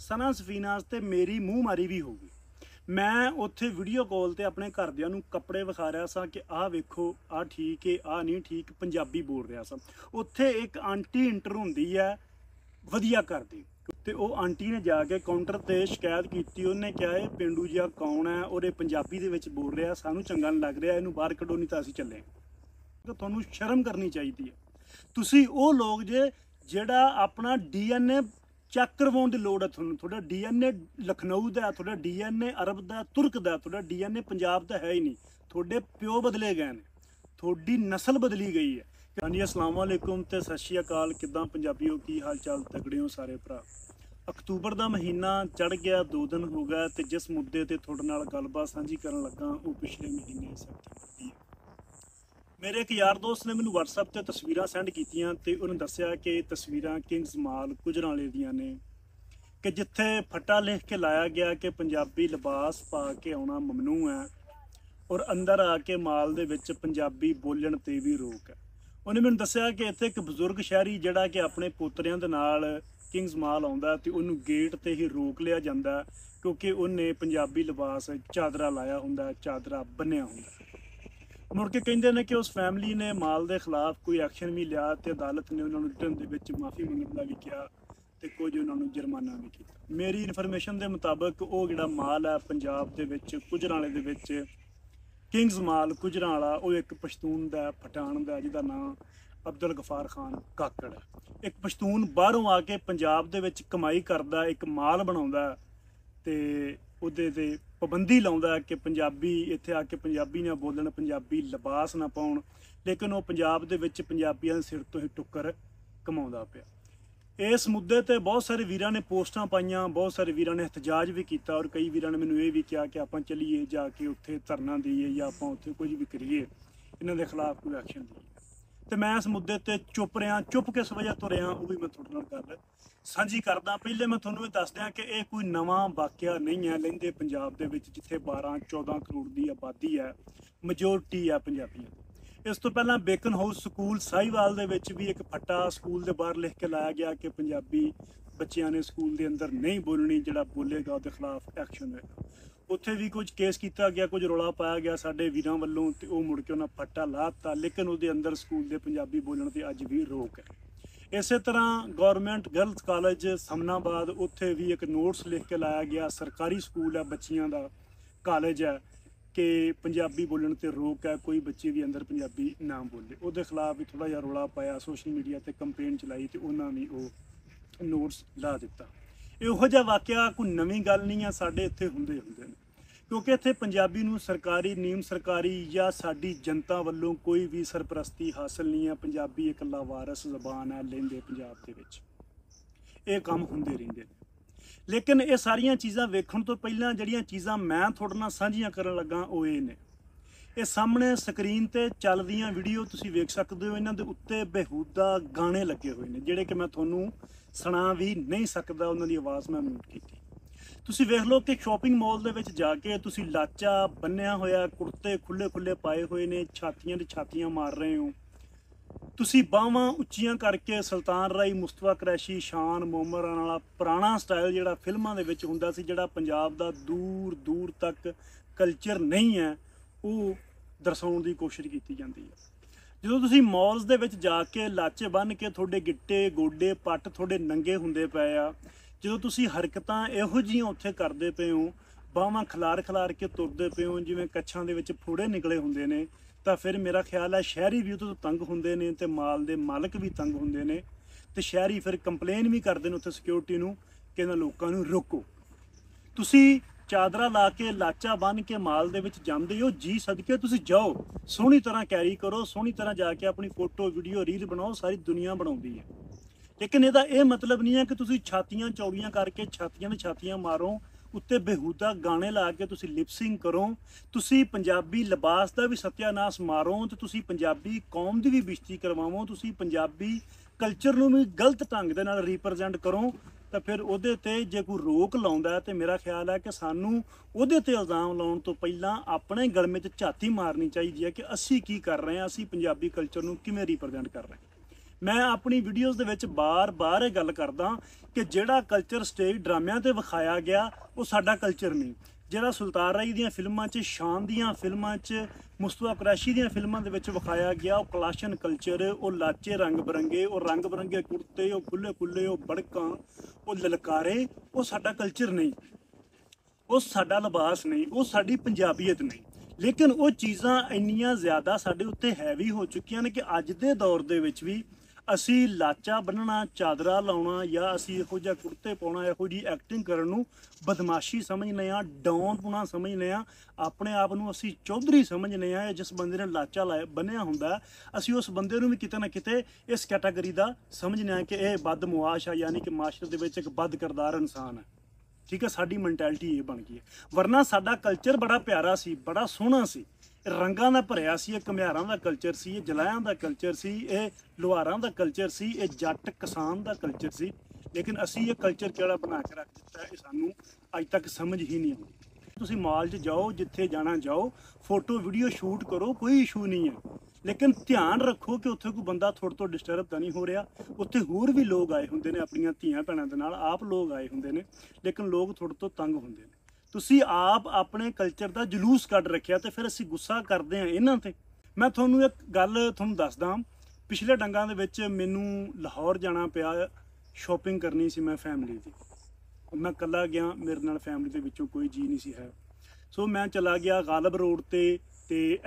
सना सफीना ते मेरी मूँह मारी भी होगी। मैं उत्थे वीडियो कॉल ते अपने घरदिਆਂ ਨੂੰ ਕੱਪੜੇ ਵਿਖਾ ਰਿਹਾ ਸਾਂ ਕਿ ਆਹ ਵੇਖੋ, ਆਹ ਠੀਕ ਹੈ, ਆਹ ਨਹੀਂ ਠੀਕ, ਪੰਜਾਬੀ ਬੋਲ ਰਿਹਾ ਸਾਂ। ਉੱਥੇ ਇੱਕ ਆਂਟੀ ਇੰਟਰ ਹੁੰਦੀ ਹੈ ਵਧੀਆ ਕਰਦੀ ਤੇ ਉਹ ਆਂਟੀ ਨੇ ਜਾ ਕੇ ਕਾਊਂਟਰ ਤੇ ਸ਼ਿਕਾਇਤ ਕੀਤੀ। ਉਹਨੇ ਕਿਹਾ ਇਹ ਪਿੰਡੂ ਜਿਹਾ ਕੌਣ ਹੈ ਔਰ ਇਹ ਪੰਜਾਬੀ ਦੇ ਵਿੱਚ ਬੋਲ ਰਿਹਾ, ਸਾਨੂੰ ਚੰਗਾ ਨਹੀਂ ਲੱਗ ਰਿਹਾ, ਇਹਨੂੰ ਬਾਹਰ ਕੱਢੋ ਨਹੀਂ ਤਾਂ ਅਸੀਂ ਚੱਲੇ। ਤਾਂ ਤੁਹਾਨੂੰ ਸ਼ਰਮ ਕਰਨੀ ਚਾਹੀਦੀ ਹੈ। ਤੁਸੀਂ ਉਹ ਲੋਕ ਜੇ ਜਿਹੜਾ ਆਪਣਾ DNA ਚੈੱਕ ਕਰਵਾਉਣ ਦੀ ਲੋੜ ਹੈ ਤੁਹਾਨੂੰ। ਤੁਹਾਡਾ DNA ਲਖਨਊ ਦਾ, ਤੁਹਾਡਾ DNA ਅਰਬ ਦਾ, ਤੁਰਕ ਦਾ, ਤੁਹਾਡਾ DNA ਪੰਜਾਬ ਦਾ ਹੈ ਹੀ ਨਹੀਂ। ਤੁਹਾਡੇ ਪਿਓ ਬਦਲੇ ਗਏ ਨੇ, ਤੁਹਾਡੀ ਨਸਲ ਬਦਲੀ ਗਈ ਹੈ। ਹਾਂਜੀ, अस्सलाम वालेकुम ਤੇ ਸਤਿ ਸ਼੍ਰੀ ਅਕਾਲ। ਕਿੱਦਾਂ ਪੰਜਾਬੀਓ, ਕੀ ਹਾਲ ਚਾਲ? ਤਗੜੇ ਹੋ ਸਾਰੇ ਭਰਾ। ਅਕਤੂਬਰ ਦਾ ਮਹੀਨਾ ਚੜ੍ਹ ਗਿਆ, 2 ਦਿਨ ਹੋ ਗਏ ਤੇ ਜਿਸ ਮੁੱਦੇ ਤੇ ਤੁਹਾਡੇ ਨਾਲ ਗੱਲਬਾਤ ਸਾਂਝੀ ਕਰਨ ਲੱਗਾ ਉਹ ਪਿਛਲੇ ਮਹੀਨੇ ਸੈਪਟੰਬਰ ਦੀ ਹੈ। ਮੇਰੇ ਇੱਕ ਯਾਰ ਦੋਸਤ ਨੇ ਮੈਨੂੰ WhatsApp ਤੇ ਤਸਵੀਰਾਂ ਸੈਂਡ ਕੀਤੀਆਂ ਤੇ ਉਹਨੇ ਦੱਸਿਆ ਕਿ ਇਹ ਤਸਵੀਰਾਂ ਕਿੰਗਸ ਮਾਲ ਗੁਜਰਾਂਵਾਲੇ ਦੀਆਂ ਨੇ ਕਿ ਜਿੱਥੇ ਫੱਟਾ ਲਿਖ ਕੇ ਲਾਇਆ ਗਿਆ ਕਿ ਪੰਜਾਬੀ ਲਿਬਾਸ ਪਾ ਕੇ ਆਉਣਾ ਮਮਨੂ ਹੈ ਔਰ ਅੰਦਰ ਆ ਕੇ ਮਾਲ ਦੇ ਵਿੱਚ ਪੰਜਾਬੀ ਬੋਲਣ ਤੇ ਵੀ ਰੋਕ ਹੈ। ਉਹਨੇ ਮੈਨੂੰ ਦੱਸਿਆ ਕਿ ਇੱਥੇ ਇੱਕ ਬਜ਼ੁਰਗ ਸ਼ਹਿਰੀ ਜਿਹੜਾ ਕਿ ਆਪਣੇ ਪੋਤਰਿਆਂ ਦੇ ਨਾਲ ਕਿੰਗਸ ਮਾਲ ਆਉਂਦਾ ਤੇ ਉਹਨੂੰ ਗੇਟ ਤੇ ਹੀ ਰੋਕ ਲਿਆ ਜਾਂਦਾ ਕਿਉਂਕਿ ਉਹਨੇ ਪੰਜਾਬੀ ਲਿਬਾਸ ਚਾਦਰਾ ਲਾਇਆ ਹੁੰਦਾ, ਚਾਦਰਾ ਬੰਨਿਆ ਹੁੰਦਾ। ਮੁੜ ਕੇ ਕਹਿੰਦੇ ਨੇ ਕਿ ਉਸ ਫੈਮਿਲੀ ਨੇ ਮਾਲ ਦੇ ਖਿਲਾਫ ਕੋਈ ਐਕਸ਼ਨ ਵੀ ਲਿਆ ਤੇ ਅਦਾਲਤ ਨੇ ਉਹਨਾਂ ਨੂੰ ਰਿਟਨ ਦੇ ਵਿੱਚ ਮਾਫੀ ਮੰਗਣ ਦਾ ਵੀ ਕਿਹਾ ਤੇ ਕੁਝ ਉਹਨਾਂ ਨੂੰ ਜੁਰਮਾਨਾ ਵੀ ਕੀਤਾ। ਮੇਰੀ ਇਨਫੋਰਮੇਸ਼ਨ ਦੇ ਮੁਤਾਬਕ ਉਹ ਜਿਹੜਾ ਮਾਲ ਹੈ ਪੰਜਾਬ ਦੇ ਵਿੱਚ ਗੁਜਰਾਂਵਾਲੇ ਦੇ ਵਿੱਚ ਕਿੰਗਸ ਮਾਲ ਗੁਜਰਾਂਵਾਲਾ, ਉਹ ਇੱਕ ਪਸ਼ਤੂਨ ਦਾ, ਪਠਾਨ ਦਾ, ਜਿਹਦਾ ਨਾਮ ਅਬਦੁਲ ਗਫਾਰ ਖਾਨ ਕਾਕੜ ਹੈ। ਇੱਕ ਪਸ਼ਤੂਨ ਬਾਹਰੋਂ ਆ ਕੇ ਪੰਜਾਬ ਦੇ ਵਿੱਚ ਕਮਾਈ ਕਰਦਾ, ਇੱਕ ਮਾਲ ਬਣਾਉਂਦਾ ਤੇ ਉਹਦੇ ਤੇ ਪਾਬੰਦੀ ਲਾਉਂਦਾ ਕਿ ਪੰਜਾਬੀ ਇੱਥੇ ਆ ਕੇ ਪੰਜਾਬੀ ਨਾ ਬੋਲਣ, ਪੰਜਾਬੀ ਲਿਬਾਸ ਨਾ ਪਾਉਣ, ਲੇਕਿਨ ਉਹ ਪੰਜਾਬ ਦੇ ਵਿੱਚ ਪੰਜਾਬੀਆਂ ਦੇ ਸਿਰ ਤੋਂ ਹੀ ਟੁੱਕਰ ਕਮਾਉਂਦਾ ਪਿਆ। ਇਸ ਮੁੱਦੇ ਤੇ ਬਹੁਤ ਸਾਰੇ ਵੀਰਾਂ ਨੇ ਪੋਸਟਾਂ ਪਾਈਆਂ, ਬਹੁਤ ਸਾਰੇ ਵੀਰਾਂ ਨੇ ਇhtਜਾਜ ਵੀ ਕੀਤਾ ਔਰ ਕਈ ਵੀਰਾਂ ਨੇ ਮੈਨੂੰ ਇਹ ਵੀ ਕਿਹਾ ਕਿ ਆਪਾਂ ਚੱਲੀਏ ਜਾ ਕੇ ਉੱਥੇ ਧਰਨਾ ਦਈਏ ਜਾਂ ਆਪਾਂ ਉੱਥੇ ਕੁਝ ਵੀ ਕਰੀਏ, ਇਹਨਾਂ ਦੇ ਖਿਲਾਫ ਕੋਈ ਐਕਸ਼ਨ ਲਈਏ। ਤੇ ਮੈਂ ਇਸ ਮੁੱਦੇ ਤੇ ਚੁੱਪ ਰਿਹਾ, ਚੁੱਪ ਕਿਸ ਵਜ੍ਹਾ ਤੋਂ ਰਿਹਾ ਉਹ ਵੀ ਮੈਂ ਤੁਹਾਡੇ ਨਾਲ ਗੱਲ ਸਾਂਝੀ ਕਰਦਾ। ਪਹਿਲੇ ਮੈਂ ਤੁਹਾਨੂੰ ਇਹ ਦੱਸ ਦਿਆਂ ਕਿ ਇਹ ਕੋਈ ਨਵਾਂ ਵਾਕਿਆ ਨਹੀਂ ਹੈ ਲਹਿੰਦੇ ਪੰਜਾਬ ਦੇ ਵਿੱਚ, ਜਿੱਥੇ 12-14 ਕਰੋੜ ਦੀ ਆਬਾਦੀ ਹੈ, ਮੈਜੋਰਟੀ ਹੈ ਪੰਜਾਬੀਆਂ ਦੀ। ਇਸ ਤੋਂ ਪਹਿਲਾਂ ਬੇਕਨ ਹਾਊਸ ਸਕੂਲ ਸਾਹੀਵਾਲ ਦੇ ਵਿੱਚ ਵੀ ਇੱਕ ਫੱਟਾ ਸਕੂਲ ਦੇ ਬਾਹਰ ਲਿਖ ਕੇ ਲਾਇਆ ਗਿਆ ਕਿ ਪੰਜਾਬੀ ਬੱਚਿਆਂ ਨੇ ਸਕੂਲ ਦੇ ਅੰਦਰ ਨਹੀਂ ਬੋਲਣੀ, ਜਿਹੜਾ ਬੋਲੇਗਾ ਉਹਦੇ ਖਿਲਾਫ ਐਕਸ਼ਨ ਹੋਏਗਾ। ਉੱਥੇ ਵੀ ਕੁਝ ਕੇਸ ਕੀਤਾ ਗਿਆ, ਕੁਝ ਰੌਲਾ ਪਾਇਆ ਗਿਆ ਸਾਡੇ ਵੀਰਾਂ ਵੱਲੋਂ ਤੇ ਉਹ ਮੁੜ ਕੇ ਉਹਨਾਂ ਫੱਟਾ ਲਾ ਦਿੱਤਾ, ਲੇਕਿਨ ਉਹਦੇ ਅੰਦਰ ਸਕੂਲ ਦੇ ਪੰਜਾਬੀ ਬੋਲਣ ਤੇ ਅੱਜ ਵੀ ਰੋਕ ਹੈ। ਇਸੇ ਤਰ੍ਹਾਂ ਗੌਰਮੈਂਟ ਗਰਲਸ ਕਾਲਜ ਸਮਨਾਬਾਦ, ਉੱਥੇ ਵੀ ਇੱਕ ਨੋਟਿਸ ਲਿਖ ਕੇ ਲਾਇਆ ਗਿਆ, ਸਰਕਾਰੀ ਸਕੂਲ ਹੈ, ਬੱਚਿਆਂ ਦਾ ਕਾਲਜ ਹੈ, ਕਿ ਪੰਜਾਬੀ ਬੋਲਣ ਤੇ ਰੋਕ ਹੈ, ਕੋਈ ਬੱਚੇ ਵੀ ਅੰਦਰ ਪੰਜਾਬੀ ਨਾ ਬੋਲੇ। ਉਹਦੇ ਖਿਲਾਫ ਵੀ ਥੋੜ੍ਹਾ ਜਿਹਾ ਰੌਲਾ ਪਾਇਆ, ਸੋਸ਼ਲ ਮੀਡੀਆ ਤੇ ਕੰਪੇਨ ਚਲਾਈ ਤੇ ਉਹਨਾਂ ਵੀ ਉਹ ਨੋਟਿਸ ਲਾ ਦਿੱਤਾ। ਇਹੋ ਜਿਹਾ ਵਾਕਿਆ ਕੋਈ ਨਵੀਂ ਗੱਲ ਨਹੀਂ ਆ, ਸਾਡੇ ਇੱਥੇ ਹੁੰਦੇ ਨੇ ਕਿਉਂਕਿ ਇੱਥੇ ਪੰਜਾਬੀ ਨੂੰ ਸਰਕਾਰੀ, ਨੀਮ ਸਰਕਾਰੀ ਜਾਂ ਸਾਡੀ ਜਨਤਾ ਵੱਲੋਂ ਕੋਈ ਵੀ ਸਰਪ੍ਰਸਤੀ ਹਾਸਲ ਨਹੀਂ ਹੈ। ਪੰਜਾਬੀ ਇੱਕ ਲਾਵਾਰਸ ਜ਼ਬਾਨ ਹੈ ਲਹਿੰਦੇ ਪੰਜਾਬ ਦੇ ਵਿੱਚ, ਇਹ ਕੰਮ ਹੁੰਦੇ ਰਹਿੰਦੇ ਨੇ। ਲੇਕਿਨ ਇਹ ਸਾਰੀਆਂ ਚੀਜ਼ਾਂ ਵੇਖਣ ਤੋਂ ਪਹਿਲਾਂ ਜਿਹੜੀਆਂ ਚੀਜ਼ਾਂ ਮੈਂ ਤੁਹਾਡੇ ਨਾਲ ਸਾਂਝੀਆਂ ਕਰਨ ਲੱਗਾ ਉਹ ਇਹ ਨੇ। ਇਹ ਸਾਹਮਣੇ ਸਕਰੀਨ ਤੇ ਚੱਲਦੀਆਂ ਵੀਡੀਓ ਤੁਸੀਂ ਵੇਖ ਸਕਦੇ ਹੋ, ਇਹਨਾਂ ਦੇ ਉੱਤੇ ਬੇਹੂਦਾ ਗਾਣੇ ਲੱਗੇ ਹੋਏ ਨੇ ਜਿਹੜੇ ਕਿ ਮੈਂ ਤੁਹਾਨੂੰ ਸੁਣਾ ਵੀ ਨਹੀਂ ਸਕਦਾ, ਉਹਨਾਂ ਦੀ ਆਵਾਜ਼ ਮੈਂ ਮਿਊਟ ਕੀਤੀ। ਤੁਸੀਂ ਵੇਖ ਲਓ ਕਿ ਸ਼ਾਪਿੰਗ ਮਾਲ ਦੇ ਵਿੱਚ ਜਾ ਕੇ ਤੁਸੀਂ ਲਾਚਾ ਬੰਨਿਆ ਹੋਇਆ, ਕੁੜਤੇ ਖੁੱਲੇ ਪਾਏ ਹੋਏ ਨੇ, ਛਾਤੀਆਂ ਤੇ ਛਾਤੀਆਂ ਮਾਰ ਰਹੇ ਹੋ। ਤੁਸੀਂ ਬਾਹਾਂ ਉੱਚੀਆਂ ਕਰਕੇ ਸੁਲਤਾਨ ਰਾਈ, ਮੁਸਤਫਾ ਕੁਰੈਸ਼ੀ, ਸ਼ਾਨ ਮੁਹੰਮਦ ਵਾਲਾ ਪੁਰਾਣਾ ਸਟਾਈਲ ਜਿਹੜਾ ਫਿਲਮਾਂ ਦੇ ਵਿੱਚ ਹੁੰਦਾ ਸੀ, ਜਿਹੜਾ ਪੰਜਾਬ ਦਾ ਦੂਰ ਤੱਕ ਕਲਚਰ ਨਹੀਂ ਹੈ, ਉਹ ਦਰਸਾਉਣ ਦੀ ਕੋਸ਼ਿਸ਼ ਕੀਤੀ ਜਾਂਦੀ ਹੈ। ਜਦੋਂ ਤੁਸੀਂ ਮਾਲਸ ਦੇ ਵਿੱਚ ਜਾ ਕੇ ਲਾਚੇ ਬੰਨ੍ਹ ਕੇ ਤੁਹਾਡੇ ਗਿੱਟੇ, ਗੋਡੇ, ਪੱਟ ਤੁਹਾਡੇ ਨੰਗੇ ਹੁੰਦੇ ਪਏ ਆ, ਜਦੋਂ ਤੁਸੀਂ ਹਰਕਤਾਂ ਇਹੋ ਜਿਹੀਆਂ ਉੱਥੇ ਕਰਦੇ ਪਏ ਹੋ, ਬਾਹਾਂ ਖਿਲਾਰ ਕੇ ਤੁਰਦੇ ਪਏ ਹੋ ਜਿਵੇਂ ਕੱਛਾਂ ਦੇ ਵਿੱਚ ਫੋੜੇ ਨਿਕਲੇ ਹੁੰਦੇ ਨੇ, ਤਾਂ ਫਿਰ ਮੇਰਾ ਖਿਆਲ ਹੈ ਸ਼ਹਿਰੀ ਵੀ ਉਹ ਤੋਂ ਤੰਗ ਹੁੰਦੇ ਨੇ ਤੇ ਮਾਲ ਦੇ ਮਾਲਕ ਵੀ ਤੰਗ ਹੁੰਦੇ ਨੇ ਤੇ ਸ਼ਹਿਰੀ ਫਿਰ ਕੰਪਲੇਨ ਵੀ ਕਰਦੇ ਨੇ ਉੱਥੇ ਸਿਕਿਉਰਿਟੀ ਨੂੰ ਕਿ ਇਹਨਾਂ ਲੋਕਾਂ ਨੂੰ ਰੋਕੋ। ਤੁਸੀਂ ਚਾਦਰਾ ਲਾ ਕੇ, ਲਾਚਾ ਬੰਨ੍ਹ ਕੇ ਮਾਲ ਦੇ ਵਿੱਚ ਜਾਂਦੇ ਹੋ, ਜੀ ਸਦਕੇ ਤੁਸੀਂ ਜਾਓ, ਸੋਹਣੀ ਤਰ੍ਹਾਂ ਕੈਰੀ ਕਰੋ, ਸੋਹਣੀ ਤਰ੍ਹਾਂ ਜਾ ਕੇ ਆਪਣੀ ਫੋਟੋ, ਵੀਡੀਓ, ਰੀਲ ਬਣਾਓ, ਸਾਰੀ ਦੁਨੀਆ ਬਣਾਉਂਦੀ ਹੈ। ਲੇਕਿਨ ਇਹਦਾ ਇਹ ਮਤਲਬ ਨਹੀਂ ਹੈ ਕਿ ਤੁਸੀਂ ਛਾਤੀਆਂ ਚੌੜੀਆਂ ਕਰਕੇ ਛਾਤੀਆਂ ਤੇ ਛਾਤੀਆਂ ਮਾਰੋ, ਉੱਤੇ ਬੇਹੂਦਾ ਗਾਣੇ ਲਾ ਕੇ ਤੁਸੀਂ ਲਿਪਸਿੰਗ ਕਰੋ, ਤੁਸੀਂ ਪੰਜਾਬੀ ਲਿਬਾਸ ਦਾ ਵੀ ਸਤਿਆਨਾਸ਼ ਮਾਰੋ ਤੇ ਤੁਸੀਂ ਪੰਜਾਬੀ ਕੌਮ ਦੀ ਵੀ ਬੇਇੱਜ਼ਤੀ ਕਰਵਾਵੋ, ਤੁਸੀਂ ਪੰਜਾਬੀ ਕਲਚਰ ਨੂੰ ਵੀ ਗਲਤ ਢੰਗ ਦੇ ਨਾਲ ਰਿਪਰੈਜ਼ੈਂਟ ਕਰੋ। ਤਾਂ ਫਿਰ ਉਹਦੇ ਤੇ ਜੇ ਕੋਈ ਰੋਕ ਲਾਉਂਦਾ ਤੇ ਮੇਰਾ ਖਿਆਲ ਹੈ ਕਿ ਸਾਨੂੰ ਉਹਦੇ ਤੇ ਇਲਜ਼ਾਮ ਲਾਉਣ ਤੋਂ ਪਹਿਲਾਂ ਆਪਣੇ ਗਲਮੇ 'ਚ ਝਾਤੀ ਮਾਰਨੀ ਚਾਹੀਦੀ ਹੈ ਕਿ ਅਸੀਂ ਕੀ ਕਰ ਰਹੇ ਹਾਂ, ਅਸੀਂ ਪੰਜਾਬੀ ਕਲਚਰ ਨੂੰ ਕਿਵੇਂ ਰਿਪਰੈਜ਼ੈਂਟ ਕਰ ਰਹੇ ਹਾਂ। मैं अपनी वीडियोज़ दे विच बार-बार ये गल करदा कि जिहड़ा कल्चर स्टेज ड्रामिਆਂ ते विखाया गया वो साडा कल्चर नहीं। जिहड़ा सुल्तान राई दीयां फिल्मां 'च, शान दीयां फिल्मां 'च, मुस्तफा कुरैशी दीयां फिल्मां दे विच विखाया गया वो क्लाशन कल्चर, वो लाचे रंग बरंगे, वो रंग बरंगे कुर्ते, वो खुले खुले, वो बड़कां, वो ललकारे, वो साडा कल्चर नहीं, वो साडा लिबास नहीं, वो साडी पंजाबीयत नहीं। लेकिन वो चीज़ां इंनियां ज़्यादा साडे उत्ते हैवी हो चुकियां ने कि अज दे दौर दे विच भी असी लाचा बन्नना, चादरा लाउणा या असी इहो जिहा कुर्ते पाउणा, इहो जी एक्टिंग करन नूं बदमाशी समझने आ, डौनपुणा समझने आ, अपने आप नूं असी चौधरी समझने आ। जिस बंदे ने लाचा लाया बन्निया हुंदा असी उस बंदे नूं भी किते ना किते इस कैटागरी दा समझने आ कि यह बदमुआश आ, यानी कि माशरे दे विच इक बद किरदार इंसान है। ठीक है, साडी मैंटैलिटी ये बन गई है। वरना साडा कल्चर बड़ा प्यारा सी, बड़ा सोहना सी, रंगां दा भरिया सी, घुमियारां दा कल्चर सी, जलायां दा कल्चर सी, लुहारां दा कल्चर सी, जट किसान दा कल्चर सी। लेकिन असी ये कल्चर किहड़ा बना के रख दिता है सानू अज तक समझ ही नहीं आती। तुसीं माल 'च जाओ, जिथे जाना जाओ, फोटो वीडियो शूट करो, कोई इशू नहीं है। लेकिन ध्यान रखो कि उत्थे कोई बंदा थोड़े तो डिस्टर्ब तो नहीं हो रहा। उत्थे होर भी लोग आए हुंदे ने, अपनियां धीआं भैणां दे नाल आप लोग आए हुंदे ने, लेकिन लोग थोड़े तो तंग हुंदे ने। तुसीं आप अपने कल्चर का जलूस कढ रखिया ते फिर असीं गुस्सा करदे हां इन्हां ते। मैं तुहानूं एक गल तुहानूं दसदा, पिछले डंगां दे विच मैनूं लाहौर जाना पिया, शॉपिंग करनी सी मैं फैमिली दी। मैं कल्ला गया, मेरे नाल फैमिली दे विचों कोई जी नहीं सी है। सो मैं चला गया गालिब रोड ते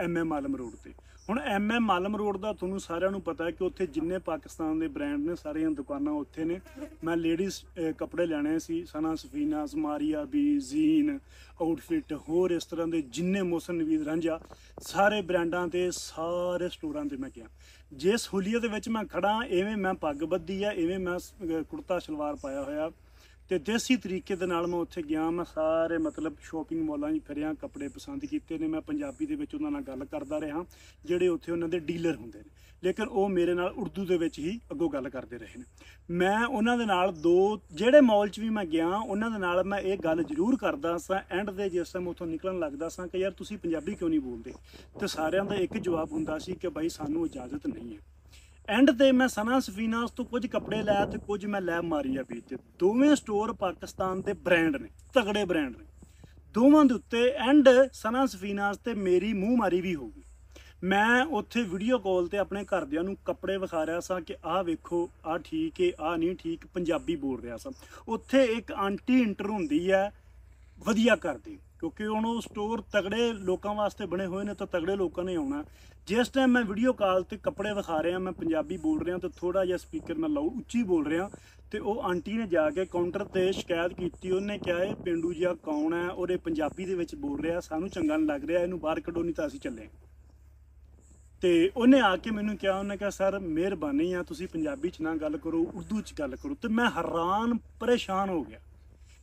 MM आलम रोड ते। हुण MM आलम रोड का तुहानूं सारिਆਂ ਨੂੰ पता है कि उत्थे जिन्ने पाकिस्तान के ब्रांड ने सारियां दुकानां उत्थे ने। मैं लेडीज़ कपड़े लैणे सी, सना सफीना, समारिया बी, जीन, आउटफिट, होर इस तरह के जिन्ने मोहसिन नवीद रांझा सारे ब्रांडां ते सारे स्टोरां ते मैं गया। जिस हुलियत विच मैं खड़ा इवें मैं पग बद्धी है, इवें मैं कुर्ता शलवार पाया होया ते देसी तरीके दे नाल मैं उत्थे गया। मैं सारे मतलब शॉपिंग मॉलां 'च फिरिया, कपड़े पसंद कीते ने। मैं पंजाबी दे विच उन्हां नाल गल करदा रहा, जिहड़े उत्थे उन्हां दे डीलर हुंदे ने, लेकिन वो मेरे नाल उर्दू दे विच ही अगों गल करदे रहे ने। मैं उन्हां दे नाल जिहड़े मॉल 'च भी मैं गया उन्हां दे नाल मैं ये गल जरूर करदा सां। एंड दे जिस टाइम उत्थों निकलण लगदा सां कि यार तुसीं पंजाबी क्यों नहीं बोलदे, ते सारिआं दा एक जवाब हुंदा सी कि भाई सानूं इजाजत नहीं है। एंड ते मैं सना सफीनास तो कुछ कपड़े लै ते कुछ मैं लै मारिया बीच। दोवें स्टोर पाकिस्तान के ब्रांड ने, तगड़े ब्रांड ने। दोवां दे उत्ते एंड सना सफीनास ते मेरी मूँह मारी भी होगी। मैं उत्थे वीडियो कॉल ते अपने घरदियां नूं कपड़े विखा रहा सा कि आ वेखो, आ ठीक है, आ नहीं ठीक, पंजाबी बोल रहा सा। उत्थे एक आंटी इंटर हुंदी है वधिया करदी, क्योंकि हुण वो स्टोर तगड़े लोगों वास्ते बने हुए हैं, तो तगड़े लोगों ने आना। जिस टाइम मैं वीडियो कॉल ते कपड़े विखा रहा, मैं पंजाबी बोल रहा, तो थोड़ा जिहा स्पीकर मैं लाउड उच्ची बोल रहा, तो वो आंटी ने जाके काउंटर ते शिकायत की। उन्हें क्या है पेंडू जिहा कौन है और ये पंजाबी दे विच बोल रहा, सानू चंगा नहीं लग रहा, इनू बाहर कढो नहीं तो असीं चले। तो उन्हें आके मैनू क्या, उन्हें कहा सर मेहरबानी आ तुसीं पंजाबी च ना गल करो, उर्दू च गल करो। तो मैं हैरान परेशान हो गया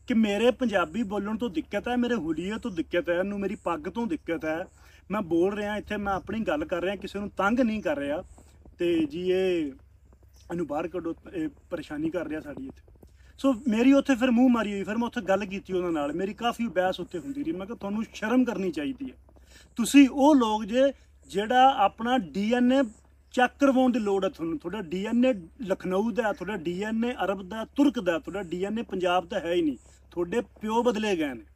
कि मेरे पंजाबी बोलण तो दिक्कत है, मेरे हुलीए तो दिक्कत है, इनू मेरी पग तो दिक्कत है। मैं बोल रहा इत्थे, मैं अपनी गल कर रहा, किसी को तंग नहीं कर रहा। तो जी ये इनू बाहर कढो, परेशानी कर रहा साड़ी इत्थे। सो मेरी उत्थे फिर मूँह मारी हुई। फिर मैं उत्थे गल की उन्हां नाल, मेरी काफ़ी बहस उत्थे हुंदी रही। मैं कहा तुहानूं शर्म करनी चाहिए है। तुसीं वो लोग जे जिहड़ा अपना DNA चैक करवाउण दी लोड़ है तुहानूं। तुहाडा DNA लखनऊ दा, तुहाडा DNA अरब दा, तुर्क दा, तुहाडा DNA पंजाब दा है ही नहीं। तुहाडे प्यो बदले गए ने,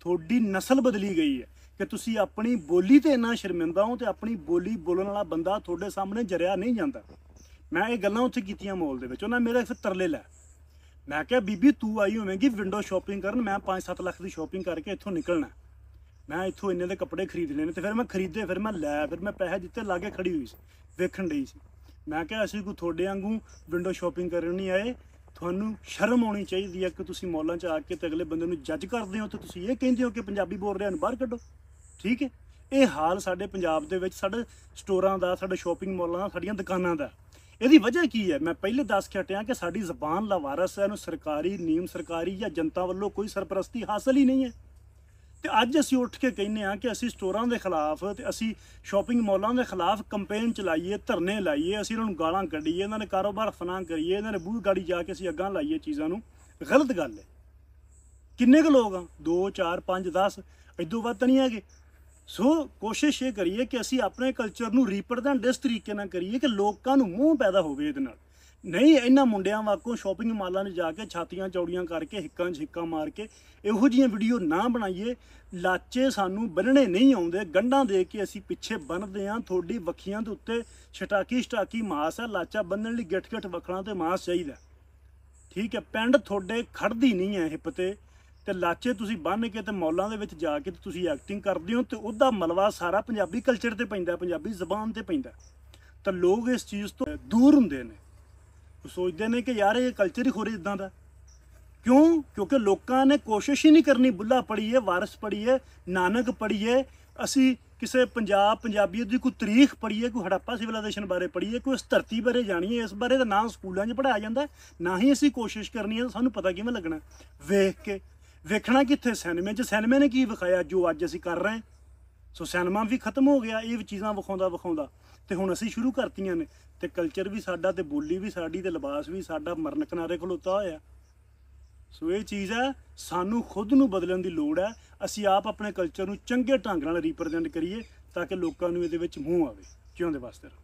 तुहाडी नस्ल बदली गई है कि तुसीं अपनी बोली ते इन्ना शर्मिंदा हो, तो अपनी बोली बोलण वाला बंदा तुहाडे सामने जरिया नहीं जाता। मैं ये गल्लां उत्थे कीतियां मॉल दे विच। उन्हां मेरे फिर तरले लै। मैं क्या बीबी तू आई होवेंगी विंडो शॉपिंग करन, मैं 5-7 लाख की शॉपिंग करके इत्थों निकलना, मैं इत्थों इन्ने दे कपड़े खरीद लेने। तो फिर मैं खरीदे, फिर मैं लै, फिर मैं पैसे दिते, लागे खड़ी हुई सी वेखण डई सी। मैं क्या असीं कोई तुहाडे वांगू विंडो शॉपिंग करन नहीं आए। तुहानूं शर्म आउणी चाहीदी है कि तुसीं मॉलां 'च आके ते अगले बंदे नूं जज करदे हो, तो तुसीं ये कहिंदे हो कि पंजाबी बोल रहे बाहर कढो। ठीक है, ये हाल साडे पंजाब दे विच, साडे स्टोरां दा, साडे शॉपिंग मॉलां दा, साडीआं दुकानां दा। ਇਹਦੀ वजह की है, मैं पहले दस के हटिया कि साड़ी जबान लावारस है, सरकारी नीम सरकारी या जनता वालों कोई सरपरस्ती हासिल ही नहीं है। तो अज असी उठ के कहने कि असी स्टोरां के खिलाफ, तो असी शॉपिंग मॉलों के खिलाफ कंपेन चलाइए, धरने लाइए, असी इन्होंने गालां कढ़ीए, इन्होंने कारोबार फना करिए, इन्होंने बूह गाड़ी जाके असी अग्गां लाइए चीज़ों नूं। गलत गल है। किन्ने क लोग आ? 2 4 5 10 इदों वध नहीं है। ਸੋ ਕੋਸ਼ਿਸ਼ ਇਹ ਕਰੀਏ ਕਿ ਅਸੀਂ ਆਪਣੇ ਕਲਚਰ ਨੂੰ ਰੀਪ੍ਰੈਜ਼ੈਂਟ ਇਸ ਤਰੀਕੇ ਨਾਲ ਕਰੀਏ ਕਿ ਲੋਕਾਂ ਨੂੰ ਮੋਹ ਪੈਦਾ ਹੋਵੇ ਇਹਦੇ ਨਾਲ। ਨਹੀਂ ਇਹਨਾਂ ਮੁੰਡਿਆਂ ਵਾਂਗੂ ਸ਼ਾਪਿੰਗ ਮਾਲਾਂ 'ਚ ਜਾ ਕੇ ਛਾਤੀਆਂ ਚੌੜੀਆਂ ਕਰਕੇ ਹਿੱਕਾਂ 'ਚ ਹਿੱਕਾਂ ਮਾਰ ਕੇ ਇਹੋ ਜਿਹੀਆਂ ਵੀਡੀਓ ਨਾ ਬਣਾਈਏ। ਲਾਚੇ ਸਾਨੂੰ ਬੰਨਣੇ ਨਹੀਂ ਆਉਂਦੇ, ਗੰਢਾਂ ਦੇ ਕੇ ਅਸੀਂ ਪਿੱਛੇ ਬੰਨ੍ਹਦੇ ਹਾਂ। ਤੁਹਾਡੀ ਵੱਖੀਆਂ ਦੇ ਉੱਤੇ ਛਟਾਕੀ ਮਾਸ ਹੈ, ਲਾਚਾ ਬੰਨ੍ਹਣ ਲਈ ਗਿੱਠ ਵਖਣਾ ਤੇ ਮਾਸ ਚਾਹੀਦਾ, ਠੀਕ ਹੈ। ਪਿੰਡ ਤੁਹਾਡੇ ਖੜਦੀ ਨਹੀਂ ਹੈ ਹਿੱਪ ਤੇ ਲਾਚੇ ਤੁਸੀਂ ਬੰਨ੍ਹ ਕੇ ਤੇ ਮੌਲਾਂ ਦੇ ਵਿੱਚ ਜਾ ਕੇ ਤੁਸੀਂ ਐਕਟਿੰਗ ਕਰਦੇ ਹੋ ਤੇ ਉਹਦਾ ਮਲਵਾ ਸਾਰਾ ਪੰਜਾਬੀ ਕਲਚਰ ਤੇ ਪੈਂਦਾ, ਪੰਜਾਬੀ ਜ਼ਬਾਨ ਤੇ ਪੈਂਦਾ। ਤਾਂ ਲੋਕ ਇਸ ਚੀਜ਼ ਤੋਂ ਦੂਰ ਹੁੰਦੇ ਨੇ, ਸੋਚਦੇ ਨੇ ਕਿ ਯਾਰ ਇਹ ਕਲਚਰ ਹੀ ਖੋਰੇ ਇਦਾਂ ਦਾ। ਕਿਉਂ? ਕਿਉਂਕਿ ਲੋਕਾਂ ਨੇ ਕੋਸ਼ਿਸ਼ ਹੀ ਨਹੀਂ ਕਰਨੀ। ਬੁੱਲਾ ਪੜ੍ਹੀਏ, ਵਾਰਿਸ ਪੜ੍ਹੀਏ, ਨਾਨਕ ਪੜ੍ਹੀਏ, ਅਸੀਂ ਕਿਸੇ ਪੰਜਾਬੀਅਤ ਦੀ ਕੋਈ ਤਾਰੀਖ ਪੜ੍ਹੀਏ, ਕੋਈ ਹੜੱਪਾ ਸਿਵਲਾਈਜੇਸ਼ਨ ਬਾਰੇ ਪੜ੍ਹੀਏ, ਕੋਈ ਇਸ ਧਰਤੀ ਬਾਰੇ ਜਾਣੀਏ। ਇਸ ਬਾਰੇ ਤਾਂ ਨਾ ਸਕੂਲਾਂ 'ਚ ਪੜ੍ਹਾਇਆ ਜਾਂਦਾ, ਨਾ ਹੀ ਅਸੀਂ ਕੋਸ਼ਿਸ਼ ਕਰਨੀ ਹੈ। ਸਾਨੂੰ ਪਤਾ ਕਿਵੇਂ ਲੱਗਣਾ? ਵੇਖ ਕੇ। ਵੇਖਣਾ ਕਿੱਥੇ? ਸਿਨੇਮੇ 'ਚ। ਸਿਨੇਮੇ ਨੇ ਕੀ ਵਿਖਾਇਆ ਜੋ ਅੱਜ ਅਸੀਂ ਕਰ ਰਹੇ ਹਾਂ? ਸੋ ਸਿਨੇਮਾ ਵੀ ਖਤਮ ਹੋ ਗਿਆ ਇਹ ਚੀਜ਼ਾਂ ਵਿਖਾਉਂਦਾ ਤੇ ਹੁਣ ਅਸੀਂ ਸ਼ੁਰੂ ਕਰਤੀਆਂ ਨੇ। ਤੇ ਕਲਚਰ ਵੀ ਸਾਡਾ, ਤੇ ਬੋਲੀ ਵੀ ਸਾਡੀ, ਤੇ ਲਿਬਾਸ ਵੀ ਸਾਡਾ ਮਰਨ ਕਿਨਾਰੇ ਖਲੋਤਾ ਹੋਇਆ। ਸੋ ਇਹ ਚੀਜ਼ ਹੈ, ਸਾਨੂੰ ਖੁਦ ਨੂੰ ਬਦਲਣ ਦੀ ਲੋੜ ਹੈ। ਅਸੀਂ ਆਪ ਆਪਣੇ ਕਲਚਰ ਨੂੰ ਚੰਗੇ ਢੰਗ ਨਾਲ ਰੀਪ੍ਰੈਜ਼ੈਂਟ ਕਰੀਏ ਤਾਂ ਕਿ ਲੋਕਾਂ ਨੂੰ ਇਹਦੇ ਵਿੱਚ ਮੋਹ ਆਵੇ। ਜਿਉਂਦੇ ਵਾਸਤੇ ਰਹੋ।